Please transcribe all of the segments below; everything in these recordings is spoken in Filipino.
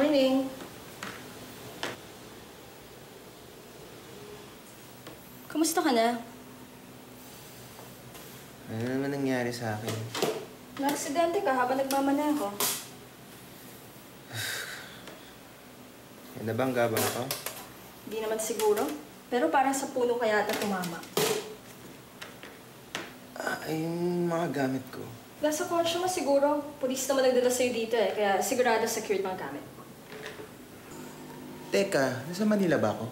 Morning. Kumusta ka na? Ano naman nangyari sa akin? Na-aksidente ka habang nagmamaneho. Nabangga ba ako? Hindi naman siguro. Pero parang sa puno kaya ata tumama. Yung mga gamit ko. Nasa konsyo mo siguro. Pulis naman nagdala sa'yo dito eh. Kaya sigurado secured mga gamit mo. Teka, nasa Manila ba ako?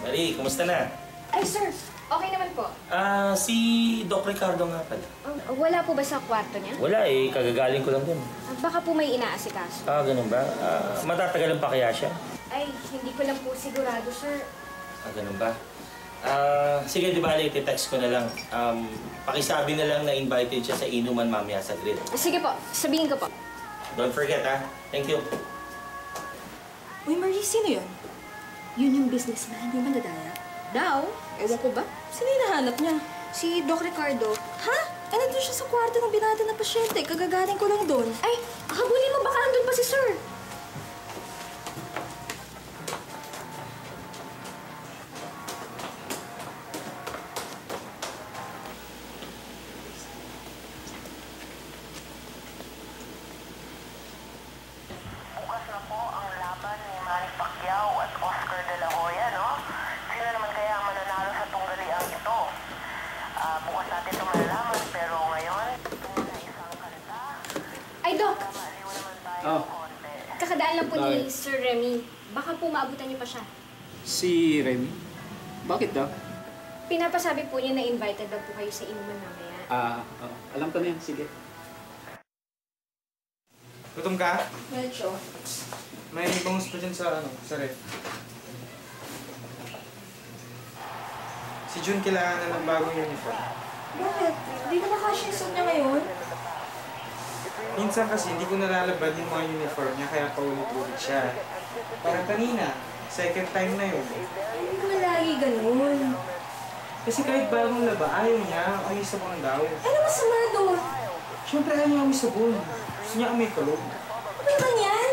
Marie, kumusta na? Ay, sir. Okay naman po. Si Doc Ricardo nga pala. Wala po ba sa kwarto niya? Wala eh, kagagaling ko lang din. Baka po may inaasikaso. Ganun ba? Matatagalan pa kaya siya? Ay, hindi ko lang po sigurado, sir. Ganun ba? Sige, di ba, iti-text ko na lang. Pakisabi na lang na invited siya sa inuman mamaya sa grill. Sige po, sabihin ko po. Don't forget, ha? Thank you. Uy, Marie, sino yun? Yun yung businessman, di ba nadaya? Daw? Ewan ko ba? Sino yung nahanap niya? Si Doc Ricardo. Ha? Nandun siya sa kwarto ng binata ng pasyente. Kagagaling ko lang doon. Ay, habulin mo, baka andun pa si sir. Bukas na po ang laban ni Manny Pacquiao at Oscar De La Hoya, no? Sino naman kaya ang mananalo sa tunggaliang ito? Bukas natin ito malalaman, pero ngayon, tungo na isang kanta. Ay, Doc! Maliw naman tayo ng konti. Kakadaan lang po ni Sir Remy. Baka po maabutan niyo pa siya. Si Remy? Bakit daw? Pinapasabi po niya na invited daw po kayo sa inuman mamaya. Alam ko na yan. Sige. Gutom ka? Medyo. May bangus pa dyan sa ref. Si Jun kailangan na ng bagong uniform. Bakit? Hindi ko nakasya yung suit niya ngayon. Minsan kasi hindi ko nalalabad yung mga uniform niya kaya paulit-ulit siya. Parang kanina, second time na yun. Hindi ko lagi ganun. Kasi kahit bagong laba, ayaw niya, amoy sabon daw. Ano masama doon? Siyempre ayaw niya amoy sabon. Gusto niya amoy kalog. Ano naman yan?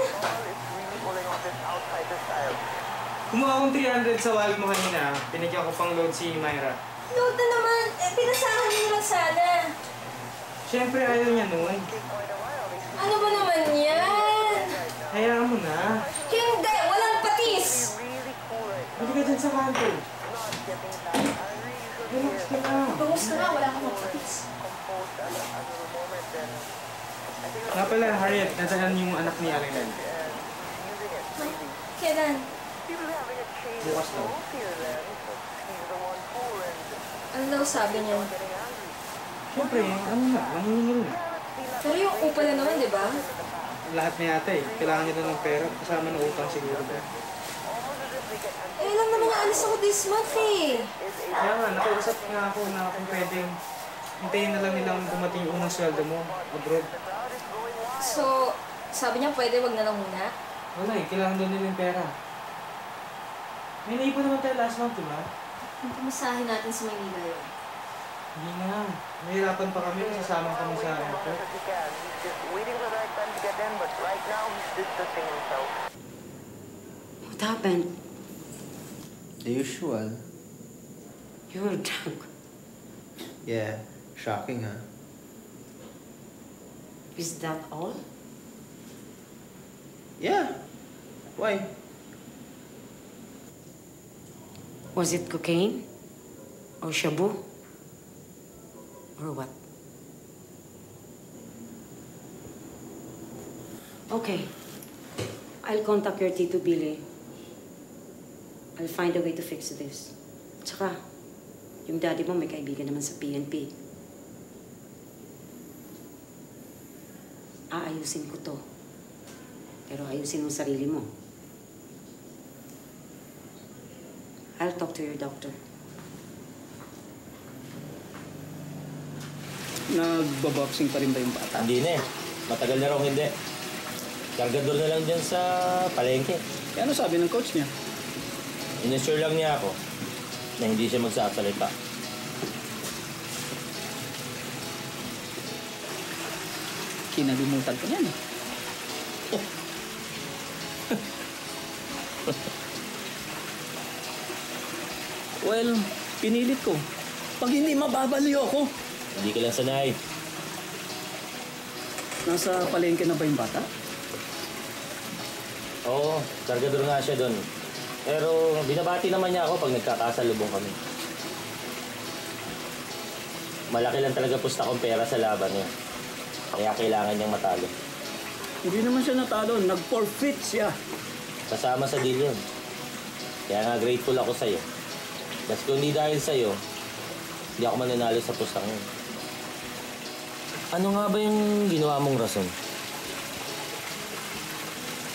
Kumuha akong 300 sa wallet mo kanina, pinagyan ko pang load si Myra. Load na naman. Pinasahan niyo naman sana. Siyempre ayaw niya nun. Ano ba naman yan? Hayaan mo na. Hindi! Walang patis! Hindi ka dyan sa kanto. Relax ka lang. Bangus ka nga, wala kang patis. Nga pala, Harriet, nasaan yung anak ni Alan? Kailan? Bukas daw. Ano daw sabi niya? Siyempre, ano na, nangingil na. Pero yung upa na naman, di ba? Lahat na yata eh. Kailangan nila ng pera, kasama ng utang siguro ba? Eh, lang naman yung alis ako this month eh. Kaya nga, nakiusap nga ako na kung pwedeng hintayin na lang nilang dumating yung unang sweldo mo abroad. So, sabi niya pwede wag na lang muna? Wala eh, kailangan doon nila yung pera. May naipon naman tayo last month, diba? Yung pumasahin natin sa Manila yun. Hindi na. Mahirapan pa kami, sasama kami sa airport. What happened? The usual. You were drunk. Yeah, shocking, huh? Is that all? Yeah. Why? Was it cocaine? Or shabu? Or what? Okay. I'll contact your Tito Billy. I'll find a way to fix this. Tsaka, yung daddy mo may kaibigan naman sa PNP. Aayusin ko to. Pero ayusin mo sarili mo. I'll talk to your doctor. Nagbaboxing pa rin ba yung bata? Hindi na eh. Matagal na raw hindi. Kargador na lang dyan sa palengke. Eh, ano sabi ng coach niya? Inassure lang niya ako na hindi siya magsasalita. Kinalimutan ko yan eh. Well, pinilit ko. Pag hindi mababaliw ako. Hindi ka lang sanay. Nasa palengke na ba yung bata? Oo, kargador nga siya doon. Pero binabati naman niya ako pag nagkakasalubong kami. Malaki lang talaga pusta kong pera sa laban niya. Kaya kailangan niyang matalo. Hindi naman siya natalo. Nag-forfeit siya. Kasama sa deal yun. Kaya nga grateful ako sa'yo. Kasi kung hindi dahil sa'yo, hindi ako mananalo sa pustang yun. Ano nga ba yung ginawa mong rason?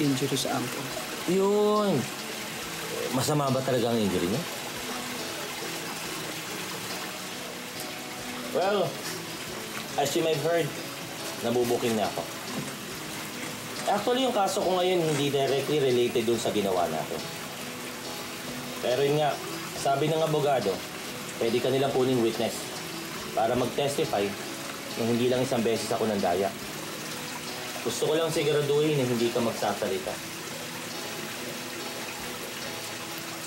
Injury sa ankle. Yun. Masama ba talaga ang injury niya? Well, as you may have heard, nabubuking na ako. Actually, yung kaso ko ngayon hindi directly related dun sa ginawa natin. Pero yun nga, sabi ng abogado, pwede ka nilang kuning witness para mag-testify na hindi lang isang beses ako nandaya. Gusto ko lang siguraduhin na hindi ka magsasalita.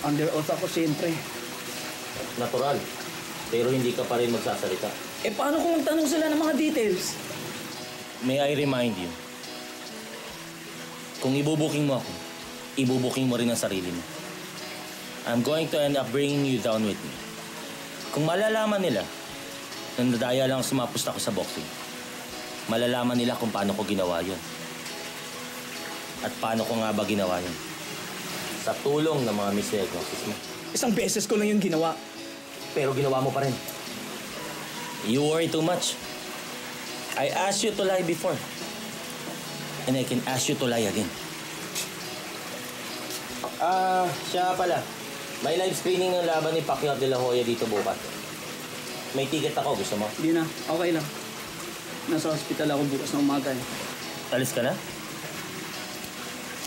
Under oath ako siyempre. Natural. Pero hindi ka pa rin magsasalita. Eh, paano kung magtanong sila ng mga details? May I remind you, kung ibubuking mo ako, ibubuking mo rin ang sarili mo. I'm going to end up bringing you down with me. Kung malalaman nila na nadaya lang sumapos ako sa boxing, malalaman nila kung paano ko ginawa yun. At paano ko nga ba ginawa yun. Sa tulong ng mga misdiagnosis mo. Isang beses ko lang yung ginawa. Pero ginawa mo pa rin. You worry too much. I asked you to lie before. And I can ask you to lie again. Siya pala. May live screening ng laban ni Pacquiao de la Hoya dito bukas. May ticket ako. Gusto mo? Hindi na. Okay lang. Nasa hospital ako bukas ng umaga eh. Alis ka na?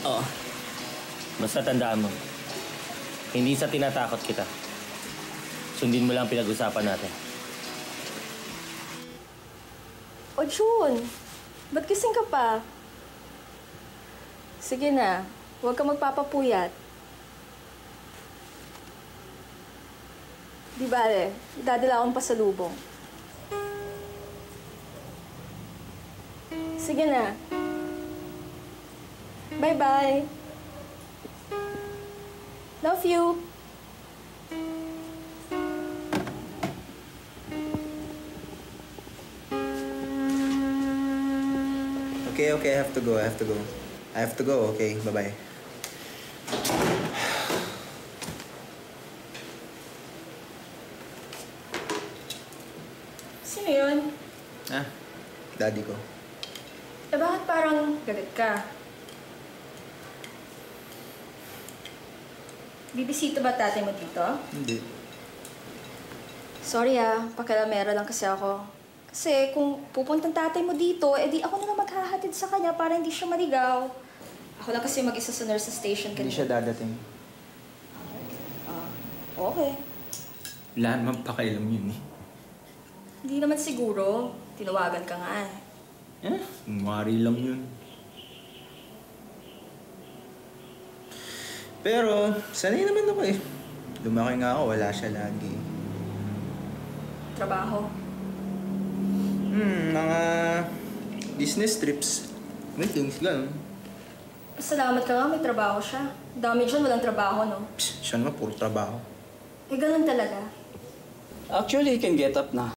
Oo. Basta tandaan mo. Hindi sa tinatakot kita. Sundin mo lang pinag-usapan natin. O Jun, ba't gising ka pa? Sige na, huwag ka magpapapuyat. Di bale, dadala akong pasalubong. Sige na. Bye-bye. Love you. Okay, I have to go. Okay, bye-bye. Sino yun? Daddy ko. Eh bakit parang galit ka? Bibisita ba tatay mo dito? Hindi. Sorry pakialamera lang kasi ako. Kasi kung pupuntang tatay mo dito, edi ako na lang maghahatid sa kanya para hindi siya maligaw. Ako lang kasi mag-isa sa nurse station kanina. Hindi siya dadating. Okay. Wala naman pakailam yun eh. Hindi naman siguro. Tinawagan ka nga eh. Ngwari lang yun. Pero, sanay naman ako eh. Lumaki nga ako, wala siya lagi. Trabaho. Mga business trips. Meetings, gano'n. Salamat ka nga, may trabaho siya. Dami dyan, walang trabaho, no? Siya naman, puro trabaho. Eh, ganun talaga. Actually, he can get up na.